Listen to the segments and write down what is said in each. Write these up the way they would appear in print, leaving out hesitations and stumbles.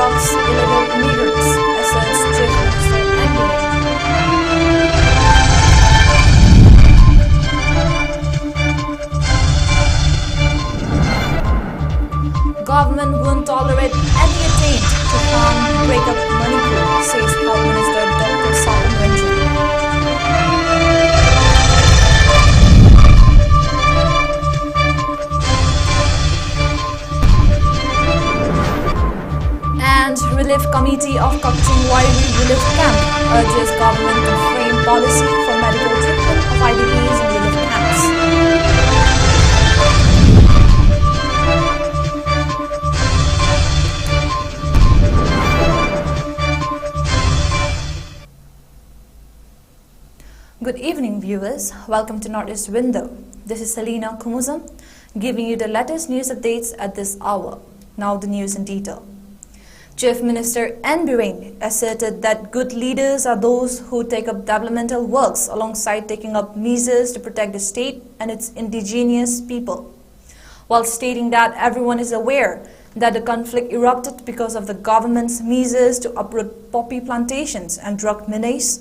blocks illegal immigrants, asserts Chief Minister 𝐁𝐫𝐴𝐬. Government won't tolerate any attempt to harm, break up Manipur, says Health Minister Dr. 𝐍𝐞𝐰𝐬. And Relief Committee of 𝐂𝐲𝐈𝐻 Relief Camp urges government to frame policy for medical treatment of IDPs in relief camps. Good evening, viewers. Welcome to Northeast Window. This is CELINA 𝐂𝐲𝐈𝐻 giving you the latest news updates at this hour. Now the news in detail. Chief Minister 𝐁𝐵𝐴𝐬 asserted that good leaders are those who take up developmental works alongside taking up measures to protect the state and its indigenous people. While stating that everyone is aware that the conflict erupted because of the government's measures to uproot poppy plantations and drug menace,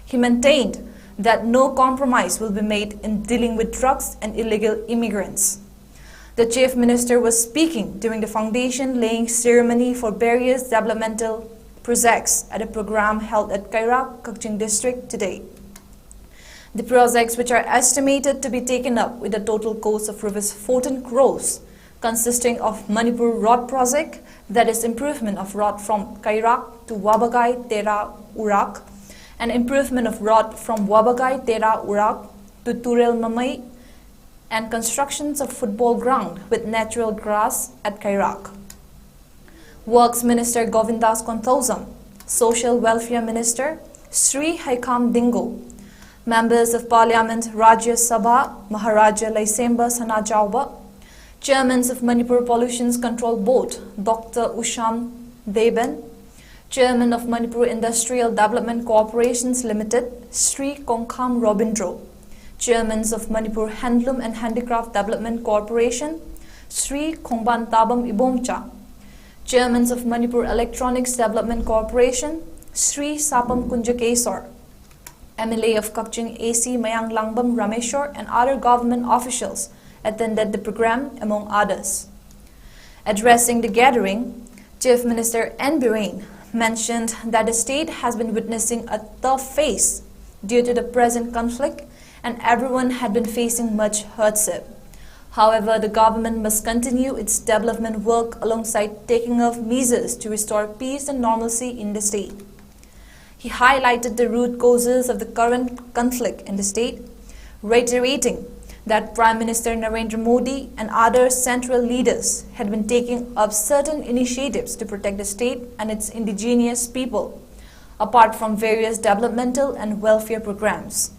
he maintained that no compromise will be made in dealing with drugs and illegal immigrants. The Chief Minister was speaking during the foundation-laying ceremony for various developmental projects at a program held at Kairak, Kakching District today. The projects, which are estimated to be taken up with a total cost of ₹14 crores, consisting of Manipur Road Project, that is improvement of road from Kairak to Wabagai Tera Urak, and improvement of road from Wabagai Tera Urak to Turel Mamai, and constructions of football ground with natural grass at Kairak. Works Minister Govindas Konthouzam, Social Welfare Minister Sri Haikam Dingo, Members of Parliament Rajya Sabha Maharaja Laisemba Sanajauba, Chairmen of Manipur Pollution Control Board Dr. Usham Deben, Chairman of Manipur Industrial Development Corporations Limited Sri Kongkham Robindro, Chairmen of Manipur Handloom and Handicraft Development Corporation Sri Khongban Tabam Ibomcha, Chairmen of Manipur Electronics Development Corporation Sri Sapam Kunjakesar, MLA of Kakching AC Mayang Langbam Rameshwar, and other government officials attended the program, among others. Addressing the gathering, Chief Minister 𝐁𝐵𝐴𝐬 mentioned that the state has been witnessing a tough phase due to the present conflict, and everyone had been facing much hardship. However, the government must continue its development work alongside taking of measures to restore peace and normalcy in the state. He highlighted the root causes of the current conflict in the state, reiterating that Prime Minister Narendra Modi and other central leaders had been taking up certain initiatives to protect the state and its indigenous people, apart from various developmental and welfare programs.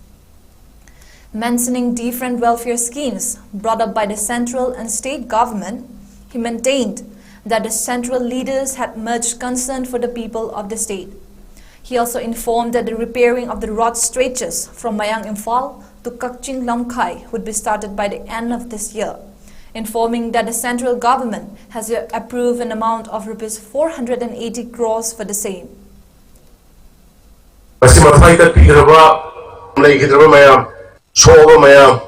Mentioning different welfare schemes brought up by the central and state government, he maintained that the central leaders had much concern for the people of the state. He also informed that the repairing of the road stretches from Mayang Imphal to Kakching Lamkhai would be started by the end of this year, informing that the central government has approved an amount of ₹480 crores for the same. Soba mayam,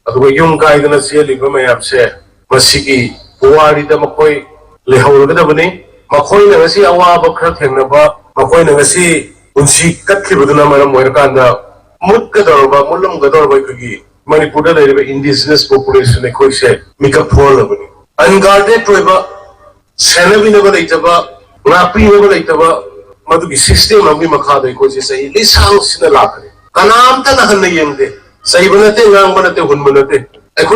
aduga yung kaidana siya mayam se, masigi puwari da makoy lehawag da bani, makoy na ngasi awaba khara thengnaba, makoy na ngasi unsi katlibadu na maram moirkanda, mut kadorba mulam kadorba kagi Manipur da leriba indigenous population ne koi se mikap thol bani. Unguarded toiba senabina ba leitaba, rapi ba leitaba, madugi system ambi makhada koi se sahi lisang sina lakare. Kanam ta na hanna yengde. Say banate, ngang banate, hun banate. Ako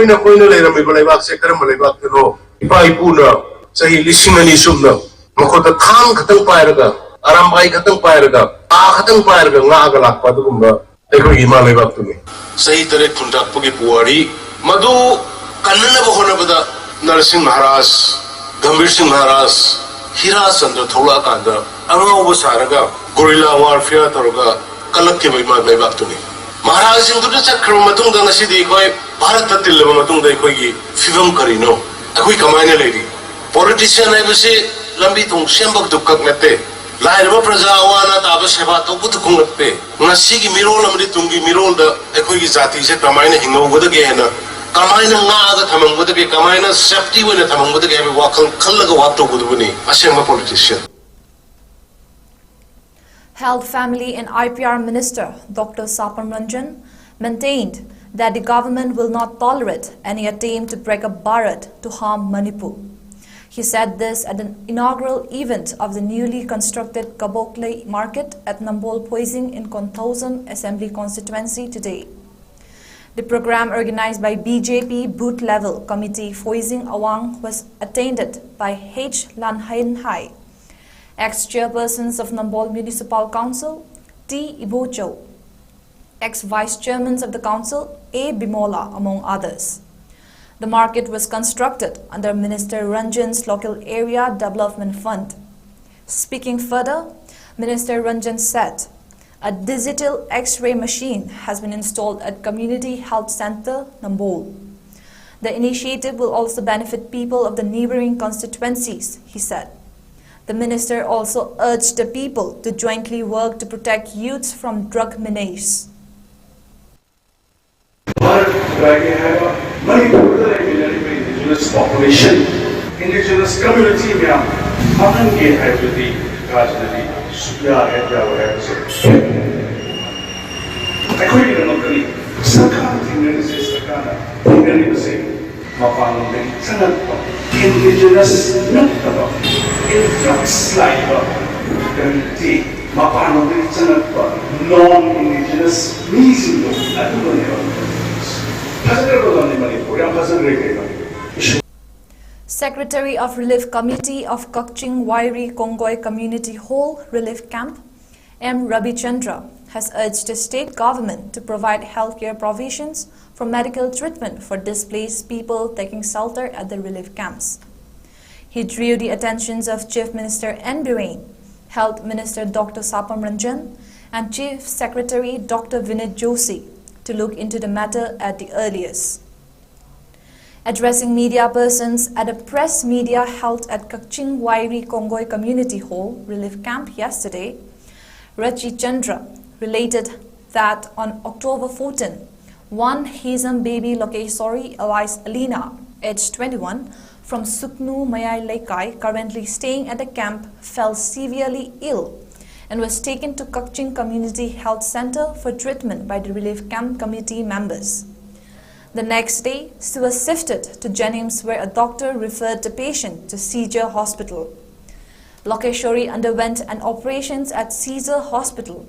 na leram ibalibak se karam balibak no. Ipaipuna sa lising na nisum na. Makota thang katang pairaga, arambay katang pairaga, katang pairaga nga agalak pa kumba. Ako imalibak to me. Say tare puntak pagi puwari, madu kanana ba hona bada Narsingh Maharaj, Gambhir Singh Maharaj, Hira Chandra thola kanda, angaw basaraga, guerrilla warfare taroga, kalak ke imalibak to me. Maharaj Singh to just crowd matung dana city koi Varat tatil matung dai koi fivum karino. Akui kamane lady. Politician I was say lambi thong sembak dukak nate lairba praja awana taba seba tobu thukung natte ngasi gi mirol amri tungi mirol da ekhoi gi jati se kamaina hingau goda ge na kamaina nga ga thamang goda ge kamaina safety wena thamang goda ge wakal khallaga wat to goda buni asema politician. Health, Family and IPR Minister Dr. Sapam Ranjan maintained that the government will not tolerate any attempt to break up Varat to harm Manipur. He said this at an inaugural event of the newly constructed Kabokle market at Nambol Poising in 𝐶𝐬𝐯 Assembly constituency today. The program organized by BJP Booth Level Committee Poising Awang was attended by 𝐻𝐿𝐴𝐻𝐿, ex-chairpersons of Nambol Municipal Council, 𝐷𝐂𝐿𝐴𝐻𝐿, ex-vice chairmen of the council, A. Bimola, among others. The market was constructed under Minister Ranjan's Local Area Development Fund. Speaking further, Minister Ranjan said, a digital X-ray machine has been installed at Community Health Center, Nambol. The initiative will also benefit people of the neighboring constituencies, he said. The minister also urged the people to jointly work to protect youths from drug menace. Indigenous population, indigenous community, indigenous influx non-indigenous Secretary of Relief Committee of 𝐂𝐲𝐈𝐬 Community Hall Relief Camp, M. Rabichandra, has urged the state government to provide healthcare provisions for medical treatment for displaced people taking shelter at the relief camps. He drew the attentions of Chief Minister N. Biren, Health Minister Dr. Sapam Ranjan, and Chief Secretary Dr. Vinit Joshi to look into the matter at the earliest. Addressing media persons at a press media held at 𝐂𝐲𝐈𝐬 Community Hall Relief Camp yesterday, Rabichandra related that on October 14, one Hizam baby Lokeshwari alias Alina, aged 21, from Suknu Mayai Laikai, currently staying at the camp, fell severely ill and was taken to 𝐶𝐲 Community Health Center for treatment by the relief camp committee members. The next day, she was shifted to Jennings, where a doctor referred the patient to Caesar Hospital. Lokeshwari underwent an operation at Caesar Hospital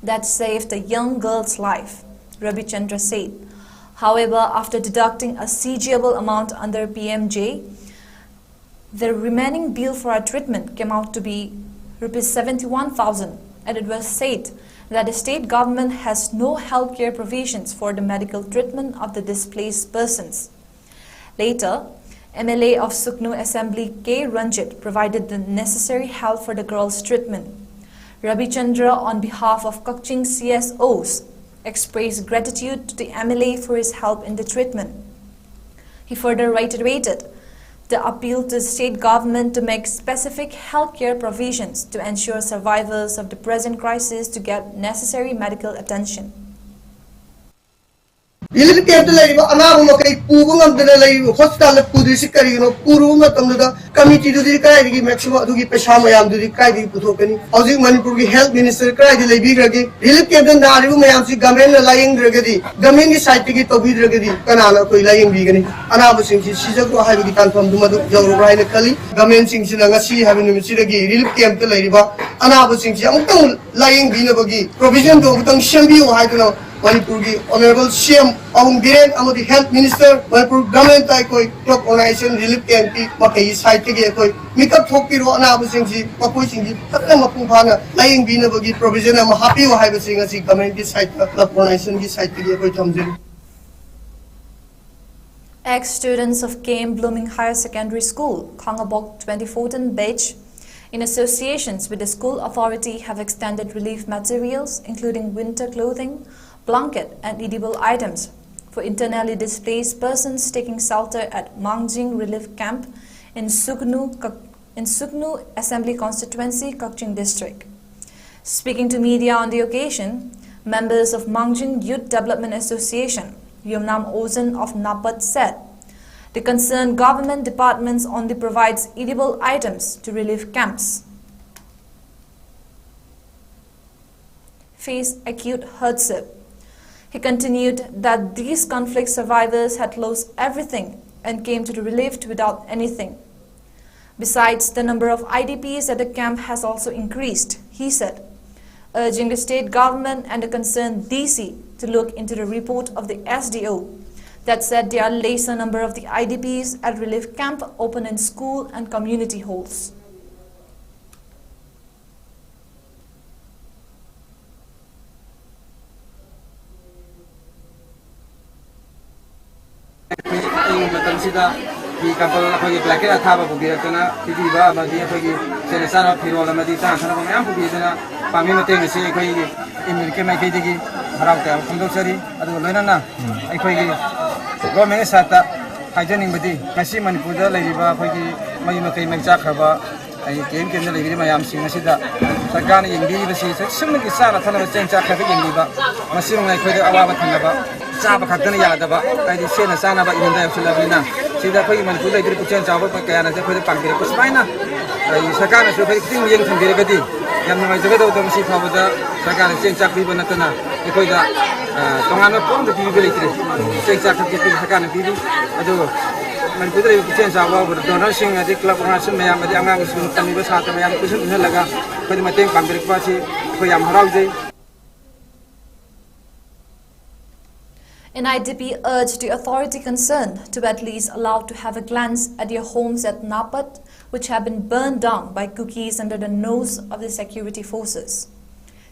that saved the young girl's life, Rabichandra said. However, after deducting a seizable amount under PMJ, the remaining bill for her treatment came out to be ₹71,000, and it was said that the state government has no healthcare provisions for the medical treatment of the displaced persons. Later, MLA of Suknu Assembly K. Ranjit provided the necessary help for the girl's treatment. Rabichandra, on behalf of 𝐶𝐲 CSOs, expressed gratitude to the MLA for his help in the treatment. He further reiterated the appeal to the state government to make specific healthcare provisions to ensure survivors of the present crisis to get necessary medical attention. Relief camp lay anabu makai pubung amdana lay hospital pudisi kari no puru matamda committee dudi kai di maximum dudi pesha mayam dudi kai di puthokani housing Manipur ki health minister kai di lebi ragi relief camp na aribu mayam si government lying ragadi government ki site ki tobid ragadi kanana koi lying bigani anabu sing si sijaku haibu ki tanfam dumadu jawru rai na kali government sing si nanga si habi nimisi ragi relief camp lay ba anabu sing si amtang lying bina bagi provision do amtang shambi o haiduna Manipur ki Honorable CM Ahung Biren amadi Health Minister Manipur government ai koi club organization relief camp ki makai site ki koi mikap thokpi ro anabu sing si makoi sing ji takna mapung phana lying bina bagi provision am happy wa haiba sing asi government ki site club organization ki site ki koi thamjin. Ex-students of KM Blooming Higher Secondary School, Khangabok 2014 batch, in associations with the school authority, have extended relief materials including winter clothing, blanket and edible items for internally displaced persons taking shelter at Mangjing Relief Camp in Suknu in 𝐶𝐞𝐲 Assembly Constituency, Kakching District. Speaking to media on the occasion, members of Mangjung Youth Development Association, Yumnam Ozen of Napat said, the concerned government departments only provides edible items to relief camps. Face acute hardship. He continued that these conflict survivors had lost everything and came to the relief without anything. Besides, the number of IDPs at the camp has also increased, he said, urging the state government and the concerned DC to look into the report of the SDO that said there are lesser number of the IDPs at relief camp open in school and community halls. Di kapal akhoi blanket athaba bugiratana tidi ba amadi akhoi selesana phirol amadi ta thana mayam bugidana pami mateng se akhoi imirke mai kai digi harauta khomdosari adu loinana akhoi government sata haijaning badi ngasi manipurda leiriba akhoi mai makai mai chakhaba ai kem kem leiri mayam sing asida sarkana yengdi basi simgi sana thana cheng chakhaba yengiba masirung akhoi awaba thanaba chaba khatana yadaba ai sena sana ba inda yafsulabina sida khoi manipur da dir puchen chawa kaya na khoi pangire kusmaina sarkar su khoi ting yeng thangire gadi yam mai jaga da masi phawada sarkar cheng chak bi banatana khoi da tongana pon da bi beletre cheng chak ki sarkar na bi adu manipur da puchen chawa ber donor sing adi club organization mayam adi angang su tami ba sa mayam kusun laga khoi mateng pangire pa si khoi yam harau jai. An IDP urged the authority concerned to at least allow to have a glance at their homes at Napat, which have been burned down by cookies under the nose of the security forces,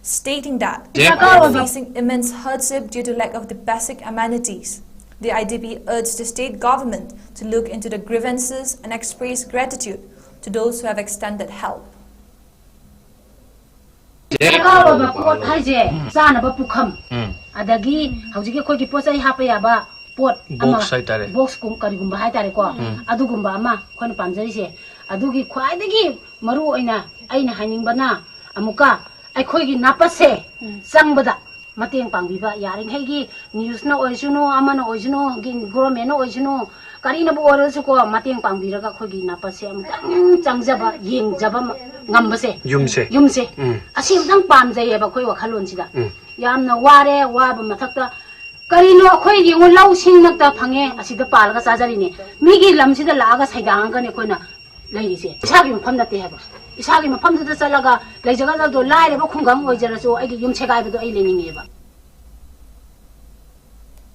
stating that they are facing immense hardship due to lack of the basic amenities. The IDP urged the state government to look into the grievances and express gratitude to those who have extended help. Adagi hauji ko ki posai hapa ya ba pot box kum kari gumba hai tare ko adu gumba ama khon pamjari se adugi khwai dagi maru aina haning bana amuka ai khoi gi napa se sangbada mateng pangbi ba yaring hai gi news na oisuno amana oisuno gi government na oisuno kari na bo oral su ko mateng pangbi ra ga khoi gi napa se am changjaba yeng jaba ngamba se yumse asi dang pamjai ba khoi wakhalon sida yamna ware waba mathakta karino khoi gi lau sing nakta phange asida palga chajari ne migi lamsida laga saidang ga ne koina leiri se isagi mpham na te haba isagi mpham da chalaga leijaga do laire ba khungang oijara so agi yum chegai ba do ai leninge ba.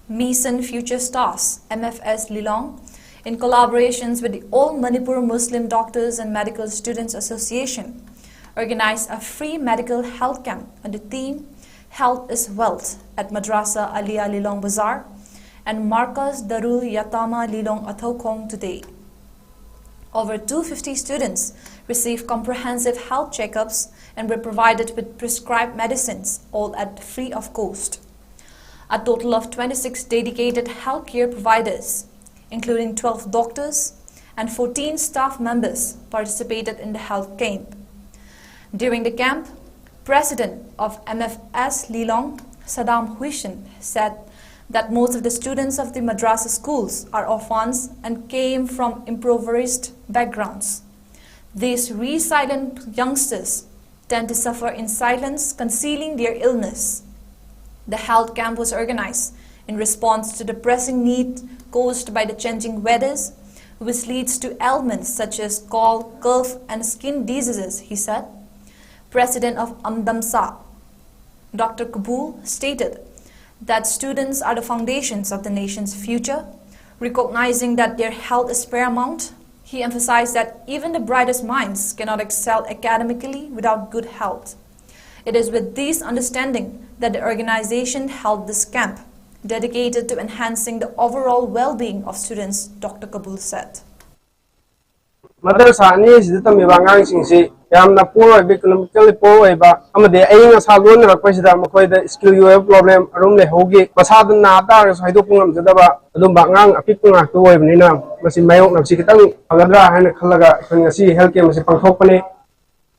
Mission Future Stars MFS Lilong, in collaborations with the All Manipur Muslim Doctors and Medical Students Association, organized a free medical health camp on the theme Health is Wealth at Madrasa Aliyah Lilong Bazaar and Markaz Darul Yatama Lilong Athokhong today. Over 250 students received comprehensive health checkups and were provided with prescribed medicines, all at free of cost. A total of 26 dedicated healthcare providers, including 12 doctors and 14 staff members, participated in the health camp. During the camp, President of MFS Lilong, Saddam Hussein, said that most of the students of the madrasa schools are orphans and came from impoverished backgrounds. These resilient youngsters tend to suffer in silence, concealing their illness. The health camp was organized in response to the pressing need caused by the changing weathers, which leads to ailments such as cold, cough, and skin diseases, he said. President of Amdamsa, Dr. Kabul, stated that students are the foundations of the nation's future, recognizing that their health is paramount. He emphasized that even the brightest minds cannot excel academically without good health. It is with this understanding that the organization held this camp, dedicated to enhancing the overall well-being of students, Dr. Kabul said. madrasa ni sida tamiba ngang singsi yamna poor economically poor ba amade ayinga salon rakpa sida makoi da skill you have problem arum le hogi pasad na ta so haido pungam jadaba adum ba ngang apik punga to oibnina masi mayok napsi kitang agadra hana khalaga ngasi health care masi pangthokpani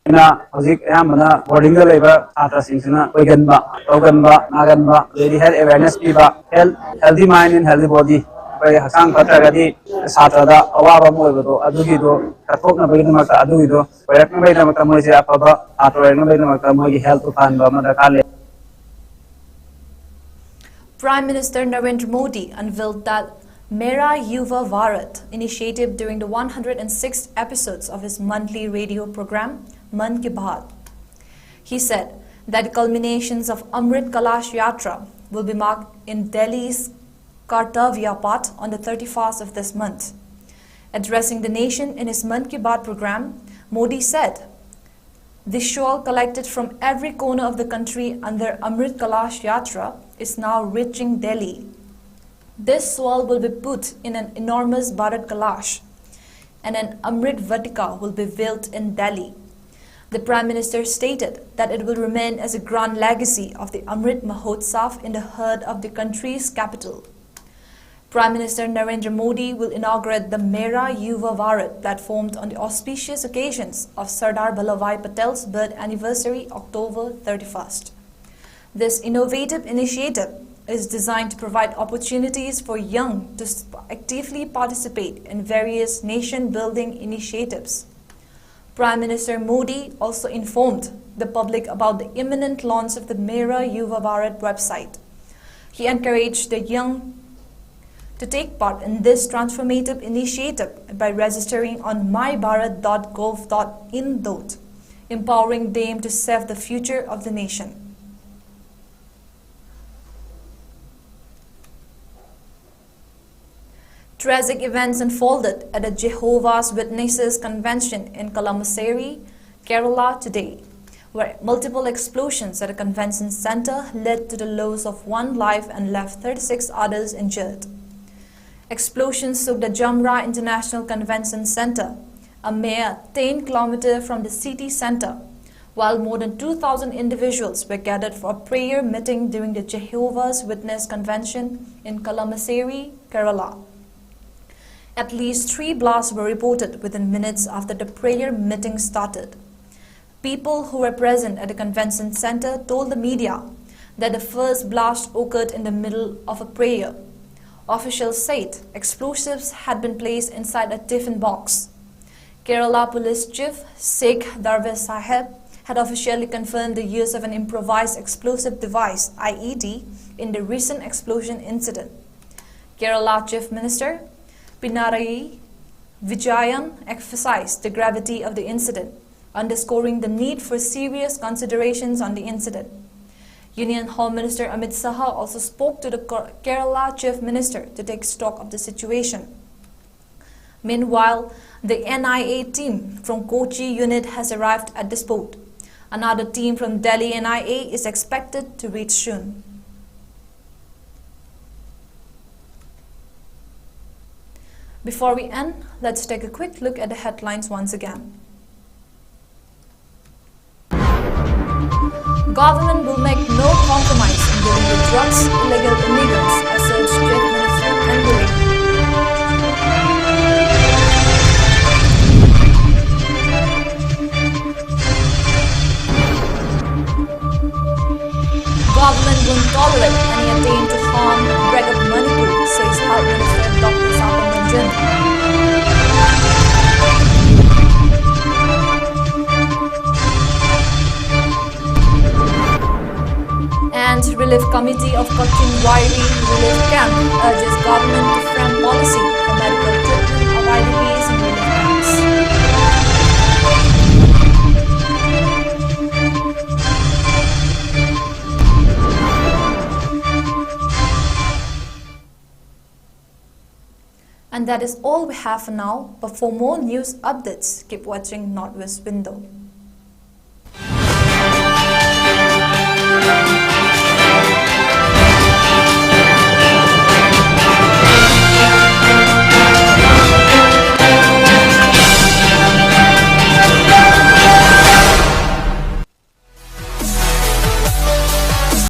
na hojik ayamana boarding da leba atra singsina oiganba oganba naganba very health awareness piba healthy mind and healthy body Hasang Patragadi, Satada, Awaba Modo, Adugido, Katok Nabagamaka, Adugido, where Nabagamaka, Apaba, after Nabagamaka, health to find Bamadakali. Prime Minister Narendra Modi unveiled that 𝐻𝐻 Varat initiative during the 106th episodes of his monthly radio program, Mann Ki Baat. He said that the culminations of Amrit Kalash Yatra will be marked in Delhi's Kartavya Path on the 31st of this month. Addressing the nation in his Mann Ki Baat program, Modi said, "The shawl collected from every corner of the country under Amrit Kalash Yatra is now reaching Delhi. This shawl will be put in an enormous Bharat Kalash and an Amrit Vatika will be built in Delhi." The Prime Minister stated that it will remain as a grand legacy of the Amrit Mahotsav in the heart of the country's capital. Prime Minister Narendra Modi will inaugurate the 𝐻𝐻 Varat platform on the auspicious occasions of Sardar Vallabhbhai Patel's birth anniversary, October 31st. This innovative initiative is designed to provide opportunities for young to actively participate in various nation-building initiatives. Prime Minister Modi also informed the public about the imminent launch of the 𝐻𝐻 Varat website. He encouraged the young to take part in this transformative initiative by registering on mybharat.gov.in, empowering them to save the future of the nation. Tragic events unfolded at the Jehovah's Witnesses Convention in 𝐂𝐲, Kerala today, where multiple explosions at a convention center led to the loss of one life and left 36 others injured. Explosions shook the Jamra International Convention Center, a mere 10 kilometers from the city center, while more than 2,000 individuals were gathered for a prayer meeting during the Jehovah's Witness Convention in 𝐂𝐲, Kerala. At least 3 blasts were reported within minutes after the prayer meeting started. People who were present at the convention center told the media that the first blast occurred in the middle of a prayer. Officials said explosives had been placed inside a tiffin box. Kerala Police Chief 𝐶𝐁 had officially confirmed the use of an improvised explosive device, IED, in the recent explosion incident. Kerala Chief Minister Pinarayi Vijayan emphasized the gravity of the incident, underscoring the need for serious considerations on the incident. Union Home Minister Amit Shah also spoke to the Kerala Chief Minister to take stock of the situation. Meanwhile, the NIA team from Kochi unit has arrived at the spot. Another team from Delhi NIA is expected to reach soon. Before we end, let's take a quick look at the headlines once again. Government will make no compromise in dealing with drugs, illegal immigrants, asserts Chief Minister Andhuri. Government won't tolerate any attempt to harm break up Manipur, says Health Minister Dr. Sapananjan. And Relief Committee of 𝐂𝐲 Relief Camp urges government to frame policy for medical treatment of IDPs in relief camps. And that is all we have for now, but for more news updates, keep watching Northwest Window.